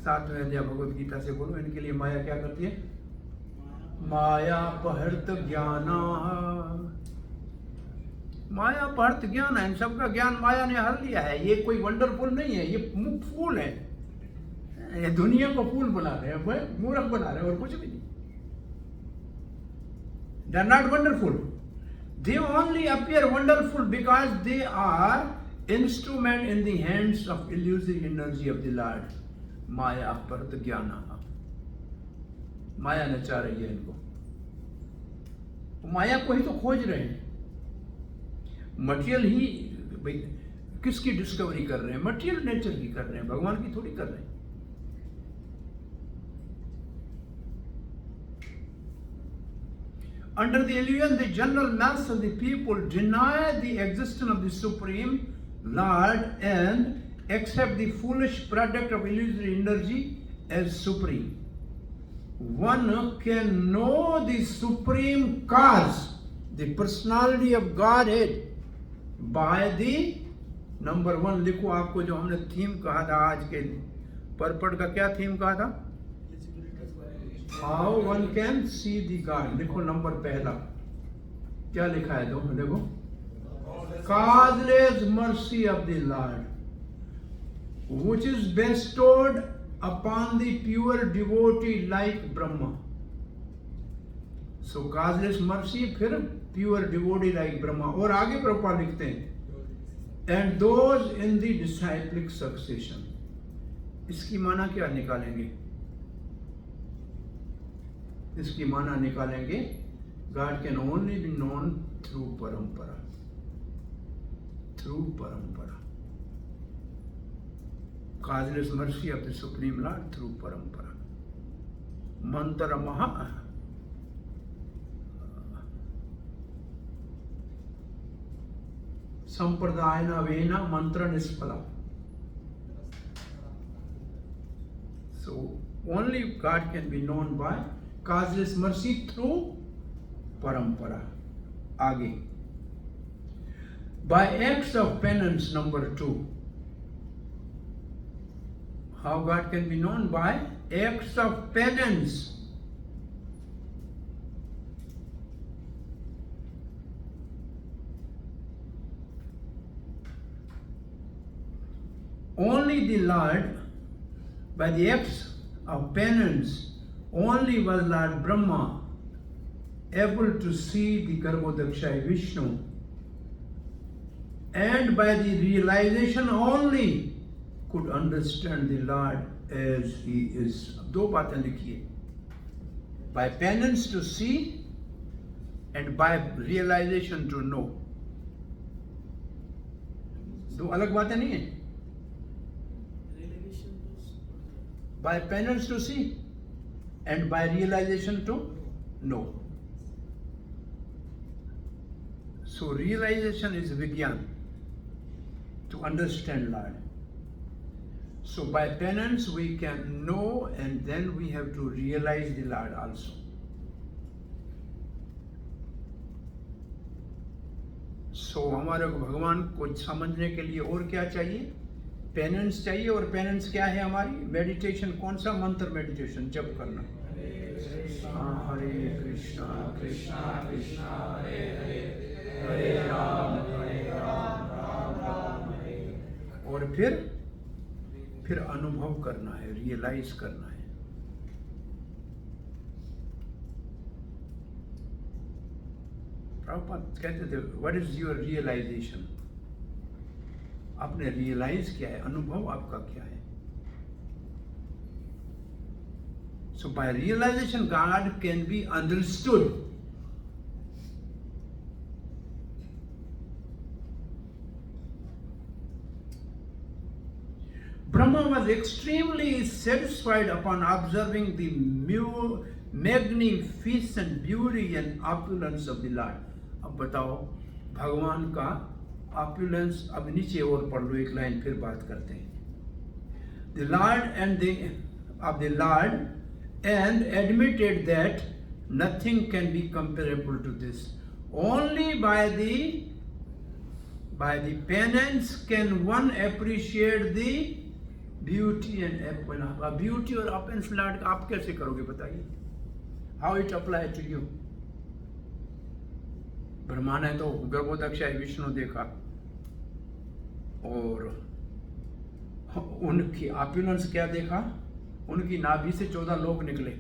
7वें अध्याय भगवद गीता से बोलो, इनके लिए माया क्या करती है? माया पहर्त ज्ञाना। माया पहर्त ज्ञान है, इन सबका ज्ञान माया ने हर लिया है। ये कोई वंडरफुल नहीं है, ये मुक्त फूल है। ये दुनिया को फूल बना रहे हैं, मूर्ख बना रहे हैं, और कुछ भी नहीं। They are not wonderful. They only appear wonderful because they are instrument in the hands of illusory energy of the Lord. Maya Parat Jnana. माया नचा रही है इनको, माया को ही तो खोज रहे हैं. मटेरियल ही भाई किसकी डिस्कवरी कर रहे हैं? मटेरियल नेचर की कर रहे हैं, भगवान की थोड़ी कर रहे हैं. Under the illusion, the general mass of the people deny the existence of the Supreme Lord and accept the foolish product of illusory energy as supreme. One can know the supreme cause, the personality of Godhead, by the number one. लिखो आपको जो हमने theme कहा था आज के purport का, क्या थीम कहा था? How one can see the God. लिखो नंबर पहला क्या लिखा है? देखो causeless mercy of the Lord, which is bestowed upon the pure devotee like Brahma. So causeless mercy, फिर pure devotee like Brahma. और आगे प्रभुपाद लिखते हैं and those in the disciplic succession. इसकी माना क्या निकालेंगे? इसकी माना निकालेंगे God can only be known through parampara. Through parampara. Causeless mercy of the Supreme Lord through parampara. Mantra maha. Sampradayana vena mantra nispala. So only God can be known by causeless mercy through parampara. Aage. By acts of penance, number 2. How God can be known? By acts of penance. Only the Lord, by the acts of penance, only was Lord Brahma able to see the Garbhodakshaya Vishnu, and by the realization only could understand the Lord as He is. दो बातें लिखिए. By penance to see and by realization to know. दो अलग बातें नहीं है. By penance to see and by realization to know. So realization is Vigyan, to understand Lord. So by penance we can know and then we have to realize the Lord also. So हमारे को भगवान को समझने के लिए और क्या चाहिए? पेनेंस चाहिए. और पेनेंस क्या है हमारी? मेडिटेशन. कौन सा मंत्र? मेडिटेशन जप करना. हरे कृष्णा कृष्णा कृष्णा हरे हरे, हरे राम राम राम हरे. और फिर अनुभव करना है, रियलाइज करना है. प्रभुपाद कहते थे व्हाट इज योर रियलाइजेशन? आपने रियलाइज किया है, अनुभव आपका क्या है? So by realization God can be understood. Brahma was extremely satisfied upon observing the magnificent beauty and opulence of the Lord. अब बताओ भगवान का opulence. अब नीचे और पढ़ लो एक लाइन, फिर बात करते हैं. The Lord of the Lord and admitted that nothing can be comparable to this. Only by the penance can one appreciate the beauty and opulence. Beauty और opulence Lord आप कैसे करोगे बताइए? How it apply to you? Brahma ने तो गर्भोदक्षाय विष्णु देखा और उनकी ऑप्युलेंस क्या देखा? उनकी नाभि से 14 लोक निकले,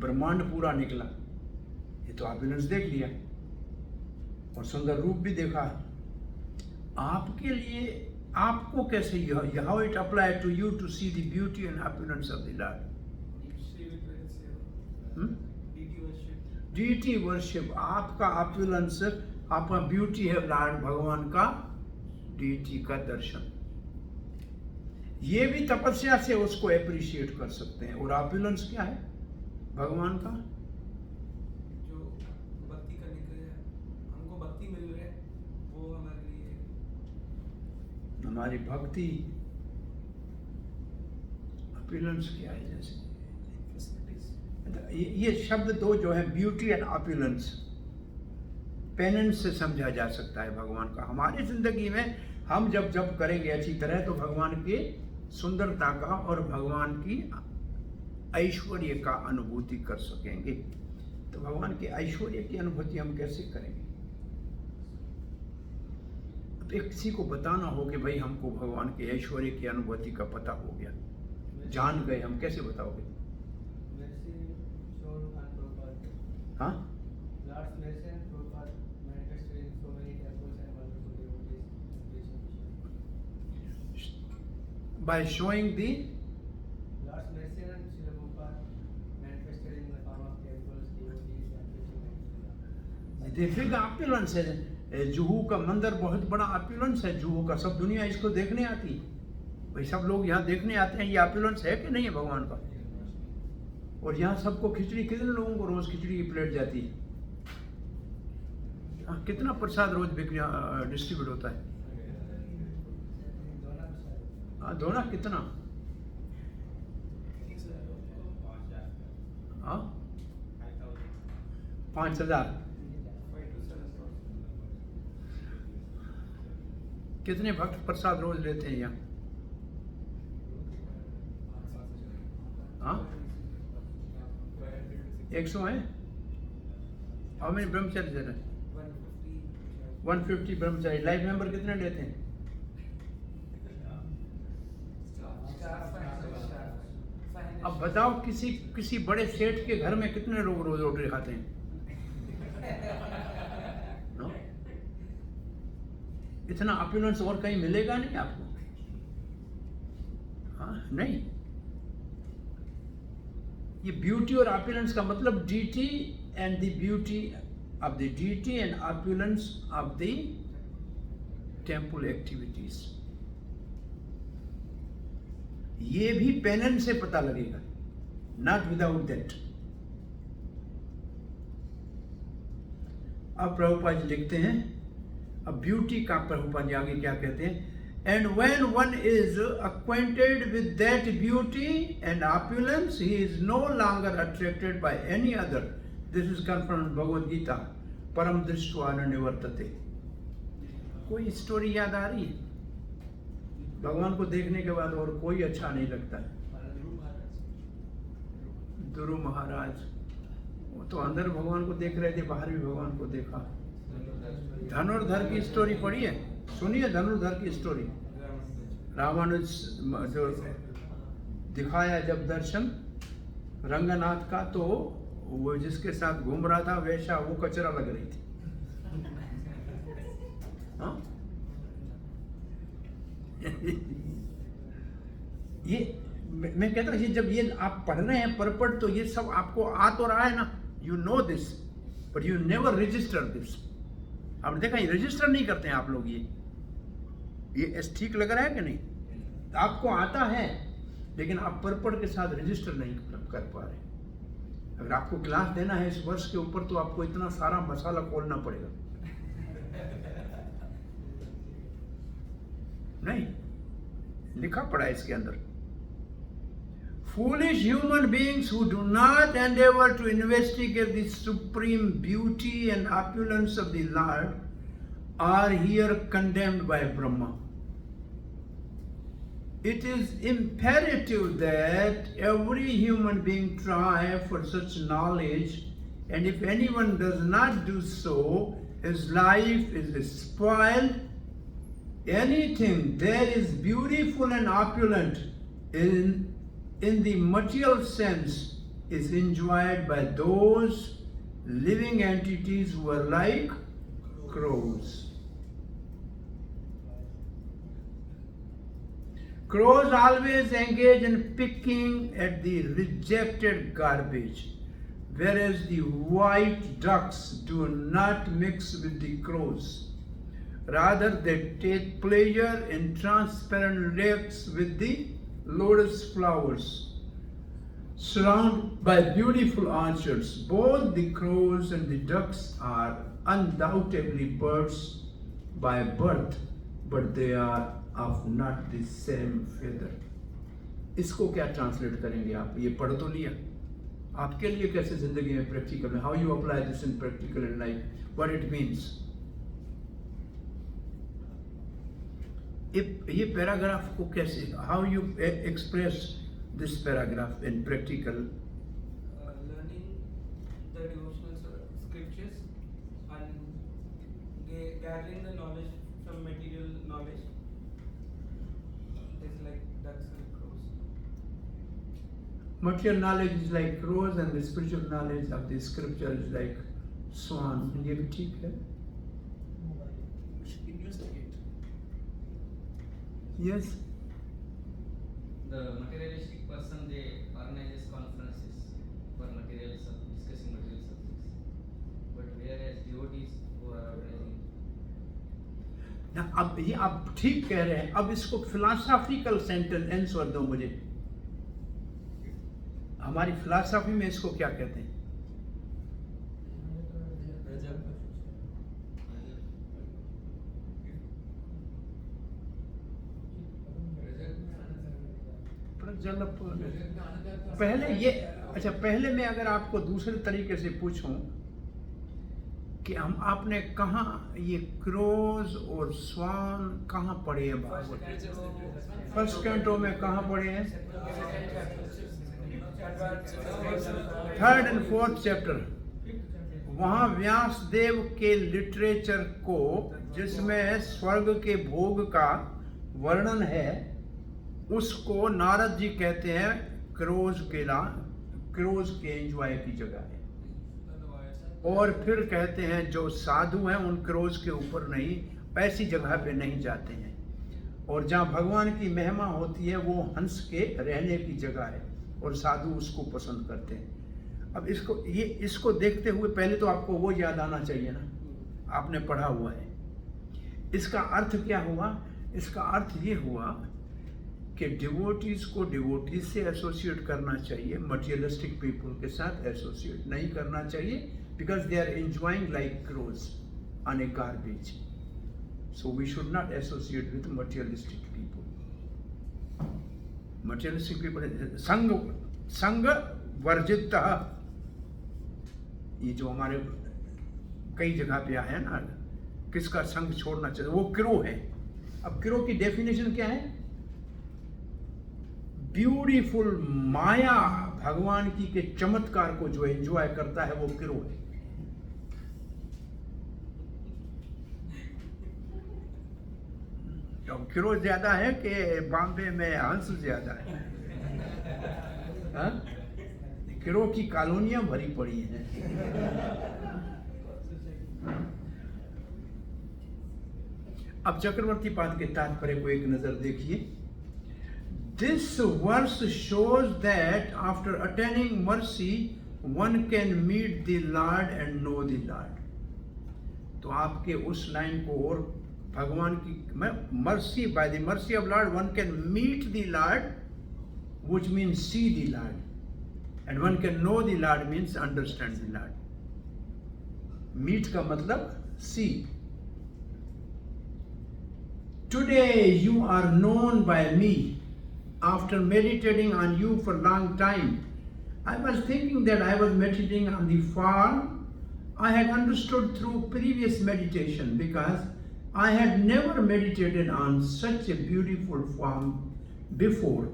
ब्रह्मांड पूरा निकला. ये तो ऑपुलेंस देख लिया और सुंदर रूप भी देखा। आपके लिए आपको कैसे, how it apply to you to see the beauty and opulence of the lord? Deity worship, आपका ऑपुलेंस, आपका ब्यूटी है लॉर्ड भगवान का डीटी का दर्शन। ये भी तपस्या से उसको एप्रिशिएट कर सकते हैं। और ऑपुलेंस क्या है भगवान का? जो भक्ति करने के लिए हमको भक्ति मिल रही है, वो हमारे लिए हमारी भक्ति। ऑपुलेंस क्या है? जैसे ये शब्द दो जो है, ब्यूटी एंड ऑपुलेंस, पेनेंस से समझा जा सकता है भगवान का। हमारी जिंदगी में हम जब जब करेंगे अच्छी तरह तो भगवान की सुंदरता का और भगवान की ऐश्वर्य का अनुभूति कर सकेंगे। तो भगवान के ऐश्वर्य की अनुभूति हम कैसे करेंगे? अब एक किसी को बताना हो कि भाई हमको भगवान के ऐश्वर्य की अनुभूति का पता हो गया, जान गए, हम कैसे बताओगे? हाँ, by showing the Lord's mercy and Srila Prabhupada manifested in the form of temples, devotees, and preaching. Divya का ऑपुलेंस है। जुहू का मंदिर बहुत बड़ा ऑपुलेंस है। जुहू का सब दुनिया इसको देखने आती है। भाई सब लोग यहाँ देखने आते हैं। ये ऑपुलेंस है कि नहीं है भगवान का? और यहाँ सबको खिचड़ी, कितने लोगों को रोज खिचड़ी की प्लेट जाती है? कितना प्रसाद रोज डिस्ट्रीब्यूट होता है? दोना कितना? हाँ, 5,000। कितने भक्त प्रसाद रोज लेते हैं यहाँ? हाँ, 100 है। हाउ मेनी ब्रह्मचारी दे रहे हैं? 150 ब्रह्मचारी। लाइफ मेंबर कितने लेते हैं? अब बताओ किसी बड़े सेठ के घर में कितने लोग रोज रोटी खाते हैं? नो? इतना ऑपुलेंस और कहीं मिलेगा नहीं आपको। हाँ, नहीं। ये ब्यूटी और ऑपुलेंस का मतलब deity and the beauty of the deity and opulence of the temple activities. ये भी पेनेंस से पता लगेगा, नॉट विदाउट दैट। अब प्रभुपाद जी लिखते हैं, अब ब्यूटी का प्रभुपाद जी आगे क्या कहते हैं? And when one is acquainted with that beauty and opulence, he is no longer attracted by any other. This is confirmed Bhagavad Gita, परम दृष्ट्वा न निवर्तते। कोई स्टोरी याद आ रही है? भगवान को देखने के बाद और कोई अच्छा नहीं लगता है। ध्रुव महाराज, वो तो अंदर भगवान को देख रहे थे, बाहर भी भगवान को देखा। धनुर्धर की स्टोरी पढ़ी है? सुनिए धनुर्धर की स्टोरी। रामानुज जो दिखाया जब दर्शन रंगनाथ का, तो वो जिसके साथ घूम रहा था वैसा वो कचरा लग रही थी। हाँ? ये मैं कहता हूँ, जब ये आप पढ़ रहे हैं परपट, तो ये सब आपको आ तो रहा है ना, you know this, but you never resistor this. आपने देखा, ये रजिस्टर नहीं करते हैं आप लोग। ये ठीक लग रहा है कि नहीं? तो आपको आता है, लेकिन आप परपट के साथ रजिस्टर नहीं कर पा रहे। अगर आपको क्लास देना है इस वर्ष के ऊपर, तो आपको इतना सारा मसाला खोलना पड़ेगा। नहीं, लिखा पड़ा है इसके अंदर। Foolish human beings who do not endeavor to investigate the supreme beauty and opulence of the Lord are here condemned by Brahma. It is imperative that every human being try for such knowledge, and if anyone does not do so, his life is spoiled. Anything that is beautiful and opulent in the material sense is enjoyed by those living entities were like crows. Crows always engage in picking at the rejected garbage, whereas the white ducks do not mix with the crows. Rather, they take pleasure in transparent lakes with the lotus flowers, surrounded by beautiful orchards. Both the crows and the ducks are undoubtedly birds by birth, but they are of not the same feather. इसको क्या translate करेंगे आप? ये पढ़ तो लिया, आपके लिए कैसे जिंदगी में प्रैक्टिकल में, how you apply this in practical in life, what it means. ये पैराग्राफ को कैसे, how you express this paragraph in practical? Learning the devotional scriptures and gathering the knowledge from material knowledge is like ducks and crows. Material knowledge is like crows and the spiritual knowledge of the scripture is like swan. ये भी ठीक है? Investigate. Yes. The materialistic person, they organizes conferences for material discussing material subjects. But whereas devotees who are organizing. ना अब ये आप ठीक कह रहे हैं. अब इसको फिलोसॉफिकल सेंटेंस और दो मुझे. हमारी फिलोसॉफी में इसको क्या कहते हैं? पहले ये, अच्छा पहले मैं अगर आपको दूसरे तरीके से पूछूं कि हम आपने कहाँ ये क्रोज और स्वान कहाँ पढ़े हैं? फर्स्ट कैंटो में कहाँ पढ़े हैं? Third and fourth chapter. वहाँ व्यासदेव के लिटरेचर को, जिसमें स्वर्ग के भोग का वर्णन है, उसको नारद जी कहते हैं क्रोज के एंजॉय की जगह है. और फिर कहते हैं जो साधु हैं उन क्रोज के ऊपर नहीं, ऐसी जगह पे नहीं जाते हैं. और जहाँ भगवान की महिमा होती है वो हंस के रहने की जगह है और साधु उसको पसंद करते हैं. अब इसको देखते हुए पहले तो आपको वो याद आना चाहिए ना, आपने पढ़ा हुआ है. इसका अर्थ क्या हुआ? इसका अर्थ ये हुआ कि डिवोटीज को डिवोटीज से एसोसिएट करना चाहिए, मटेरियलिस्टिक पीपल के साथ एसोसिएट नहीं करना चाहिए, because they are enjoying like crows on a garbage. So we should not associate with materialistic people. Materialistic people संग वर्जित. ये जो हमारे कई जगह पे आया है ना, किसका संग छोड़ना चाहिए, वो क्रो है. अब क्रो की डेफिनेशन क्या है? ब्यूटीफुल माया भगवान की के चमत्कार को जो एंजॉय करता है वो क्रो है. तो क्रो ज्यादा है कि बॉम्बे में हंस ज्यादा है? हाँ? क्रो की कॉलोनियां भरी पड़ी हैं. अब चक्रवर्ती पाद के तात्पर्य को एक नजर देखिए. This verse shows that after attaining mercy, one can meet the Lord and know the Lord. तो आपके उस लाइन को और भगवान की mercy, by the mercy of Lord, one can meet the Lord, which means see the Lord, and one can know the Lord means understand the Lord. Meet का मतलब see. Today you are known by me. After meditating on you for a long time, I was thinking that I was meditating on the form I had understood through previous meditation, because I had never meditated on such a beautiful form before.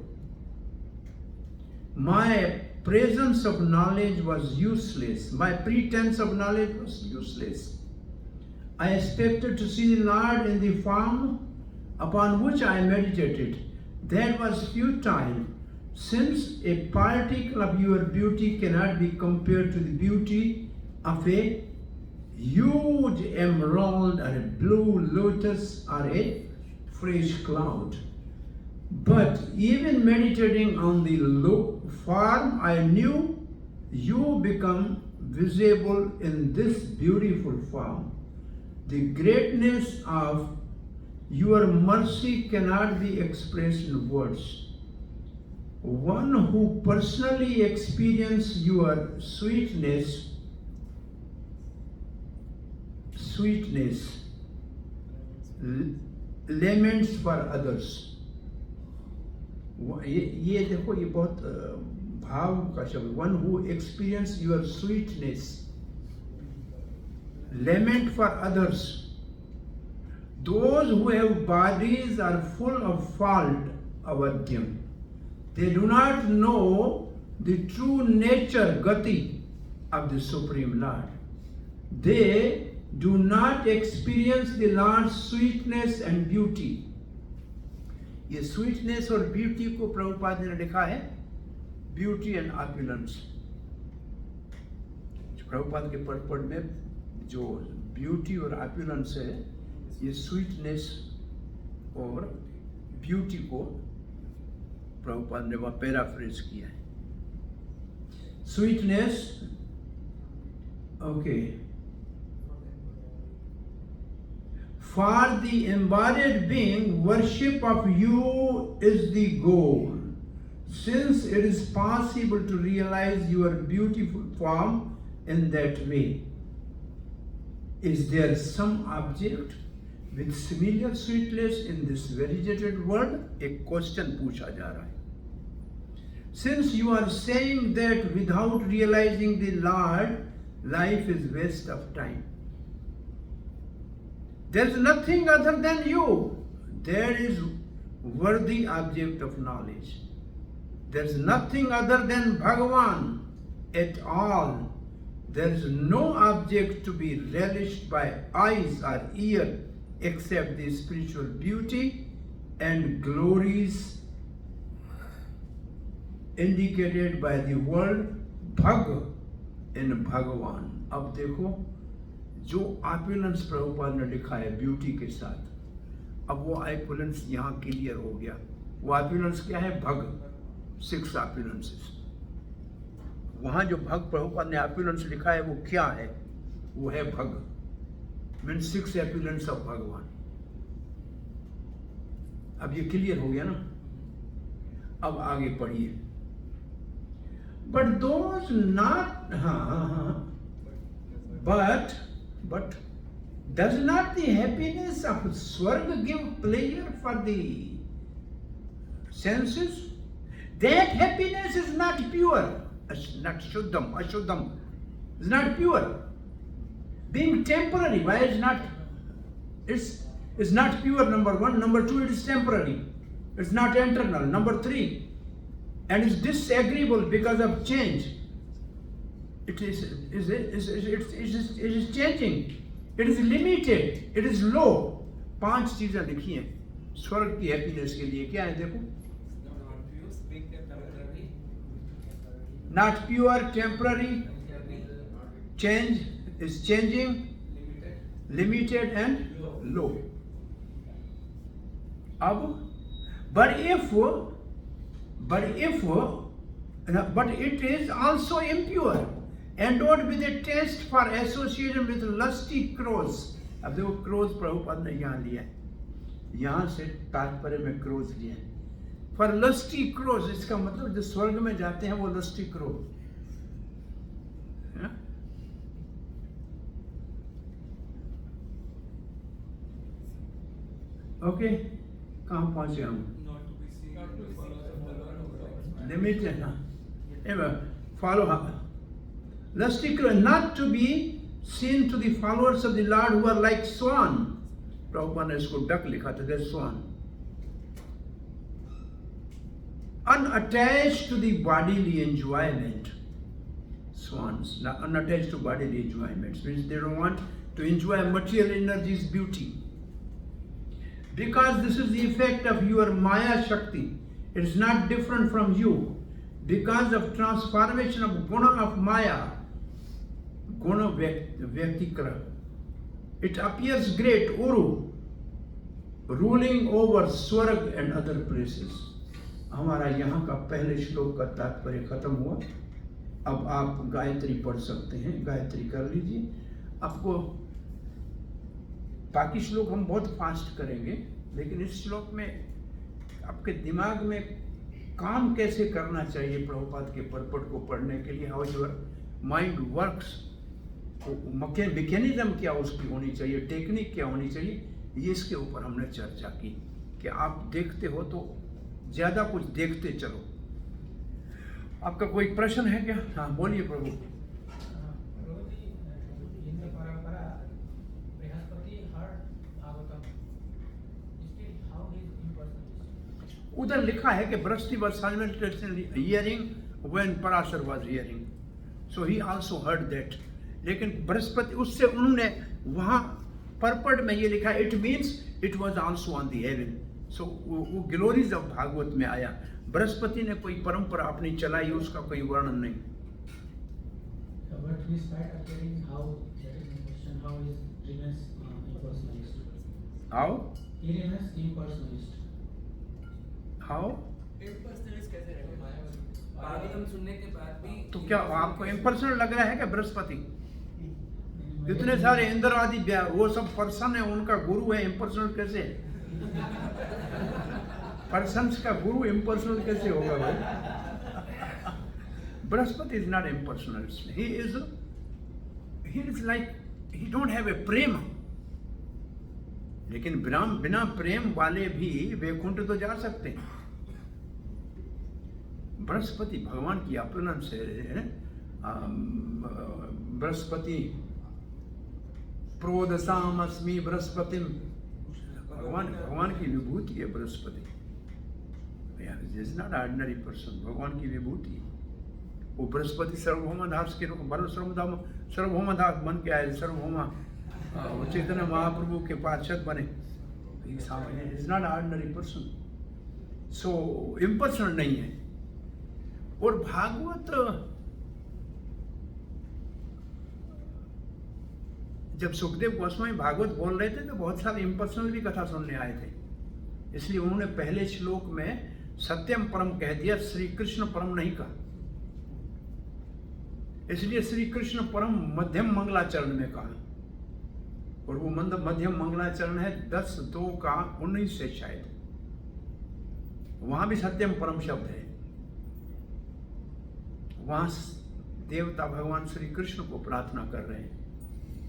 My presence of knowledge was useless. My pretense of knowledge was useless. I expected to see the Lord in the form upon which I meditated. That was futile, since a particle of your beauty cannot be compared to the beauty of a huge emerald or a blue lotus or a fresh cloud. But even meditating on the low form, I knew you become visible in this beautiful form. The greatness of your mercy cannot be expressed in words. One who personally experiences your sweetness laments for others. ये देखो, ये बहुत भाव का शब्द. One who experiences your sweetness lament for others. Those who have bodies are full of fault, avadyam. They do not know the true nature, gati, of the Supreme Lord. They do not experience the Lord's sweetness and beauty. ये sweetness और beauty को प्रभुपाद ने लिखा है beauty and opulence. Prabhupada के पद में जो beauty और opulence है, ये sweetness और beauty को प्रभुपाद ने वहाँ पैराफ्रेज किया है. Sweetness, okay. For the embodied being, worship of you is the goal. Since it is possible to realize your beautiful form in that way, is there some object with similar sweetness in this variegated world? एक question पूछा जा रहा है. Since you are saying that without realizing the Lord, life is waste of time. There is nothing other than you. There is worthy object of knowledge. There is nothing other than Bhagavan at all. There is no object to be relished by eyes or ear except the spiritual beauty and glories indicated by the word Bhag in Bhagavan. अब देखो, जो opulence Prabhupada ने लिखा है beauty के साथ, अब वो ऑपुलेंस यहाँ क्लियर हो गया. वो ऑपुलेंस क्या है? भग, 6 ऑपुलेंसेस. वहाँ जो भग प्रभुपाद ने ऑपुलेंस लिखा है वो क्या है? वो है भग, मीन्स 6 ऑपुलेंस ऑफ भगवान. अब ये क्लियर हो गया ना. अब आगे पढ़िए. But those not, but does not the happiness of Swarga give pleasure for the senses? That happiness is not pure, not shuddham, ashuddham, is not pure. Being temporary, why is not? It's not pure, number 1. Number 2, it is temporary. It's not eternal. Number 3, and is disagreeable because of change. It is changing. It is limited. It is low. 5 चीजें लिखी हैं स्वर्ग की happiness के लिए. क्या है देखो? Not pure, temporary, change is changing, limited and low. अब, but it is also impure. Endowed with a taste for association with lusty crows. अब देखो क्रोज प्रभुपाद ने यहाँ लिया है, यहाँ से तात्पर्य में क्रोज लिया है. For lusty crows, इसका मतलब जो स्वर्ग में जाते हैं वो lusty crow. ओके, कहाँ पहुँचे हम? Limited, follow. Lusty crow, not to be seen to the followers of the Lord who are like swan. Prabhupada ने इसको डक लिखा था, there's swan. Unattached to the bodily enjoyment. Swans, unattached to bodily enjoyments, means they don't want to enjoy material energies, beauty. Because this is the effect of your Maya Shakti. It is not different from you. Because of transformation of guna of Maya, गुण व्यक्तिक्रम. It appears great, Uru, ruling over स्वर्ग and other places. हमारा यहाँ का पहले श्लोक का तात्पर्य खत्म हुआ. अब आप गायत्री पढ़ सकते हैं, गायत्री कर लीजिए. आपको बाकी श्लोक हम बहुत फास्ट करेंगे, लेकिन इस श्लोक में आपके दिमाग में काम कैसे करना चाहिए प्रभुपाद के परपट को पढ़ने के लिए, how your mind works, mechanism क्या उसकी होनी चाहिए, टेक्निक क्या होनी चाहिए, ये इसके ऊपर हमने चर्चा की कि आप देखते हो तो ज़्यादा कुछ देखते चलो. आपका कोई प्रश्न है क्या? हाँ बोलिए प्रभु. प्रभु जी, हिंदू परंपरा बृहस्पति हर Bhagavatam, still how he is impersonalist. उधर लिखा है कि Brihaspati was simultaneously hearing when Parashar was hearing, so he also heard that. लेकिन बृहस्पति उससे उन्होंने वहाँ परपट में ये लिखा, it means it was also on the heaven. So वो ग्लोरीज ऑफ भागवत में आया. बृहस्पति ने कोई परंपरा अपनी चलाई, उसका कोई वर्णन नहीं. But we start appearing how that is the question, how is remains impersonalist. How? He remains impersonalist. How? impersonalist कैसे रहेगा? भागवतम सुनने के बाद भी तो क्या आपको इम्पर्सनल लग रहा है क्या बृहस्पति? इतने सारे इंद्र आदि वो सब पर्सन है, उनका गुरु है, इम्पर्सनल कैसे? पर्सन्स का गुरु इम्पर्सनल कैसे होगा भाई? Brihaspati is not impersonal. He is like, he don't have a prem. लेकिन बिना प्रेम वाले भी वैकुंठ तो जा सकते हैं. बृहस्पति भगवान की अपनंस है. बृहस्पति प्रोदसाम अस्मि बृहस्पति, भगवान की विभूति है Brihaspati. Is not ordinary person, भगवान की विभूति. वो बृहस्पति सर्वभौमदास के रूप सर्वभौमदास बन के आए, सार्वभौमा चैतन्य महाप्रभु के पार्षद बने. Is not ordinary person, so impersonal नहीं है. और भागवत जब सुखदेव गोस्वामी भागवत बोल रहे थे तो बहुत सारे इम्पर्सनल भी कथा सुनने आए थे. इसलिए उन्होंने पहले श्लोक में सत्यम परम कह दिया, श्री कृष्ण परम नहीं कहा. इसलिए श्री कृष्ण परम मध्यम मंगलाचरण में कहा. और वो मध्यम मंगलाचरण है 10-2-19 से शायद. वहां भी सत्यम परम शब्द है. वहां देवता भगवान श्री कृष्ण को प्रार्थना कर रहे हैं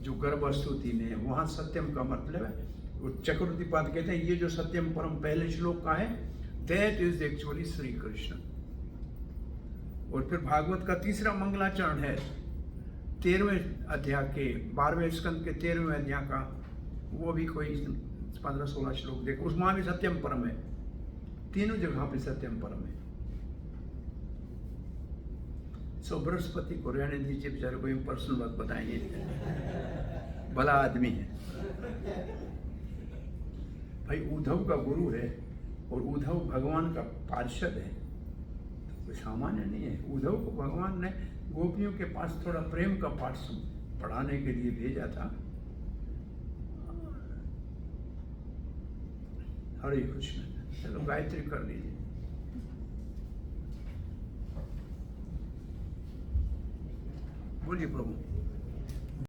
जो गर्भस्तुति में है. वहां सत्यम का मतलब है, वो चक्रवर्ती पाद कहते हैं ये जो सत्यम परम पहले श्लोक का है, that is actually Shri Krishna. और फिर भागवत का तीसरा मंगलाचरण है 13वें अध्याय के 12वें स्कंद के 13वें अध्याय का. वो भी कोई 15-16 श्लोक देखो, उसमें भी सत्यम परम है. तीनों जगह पे सत्यम परम है. सो बृहस्पति को रहने दीजिए, बेचारे को इम्पर्सनल बात बताएंगे. भला आदमी है भाई. उद्धव का गुरु है और उद्धव भगवान का पार्षद है, तो कोई सामान्य नहीं है. उद्धव को भगवान ने गोपियों के पास थोड़ा प्रेम का पाठ पढ़ाने के लिए भेजा था. हरे कृष्ण. चलो गायत्री कर लीजिए. बोलिए प्रभु.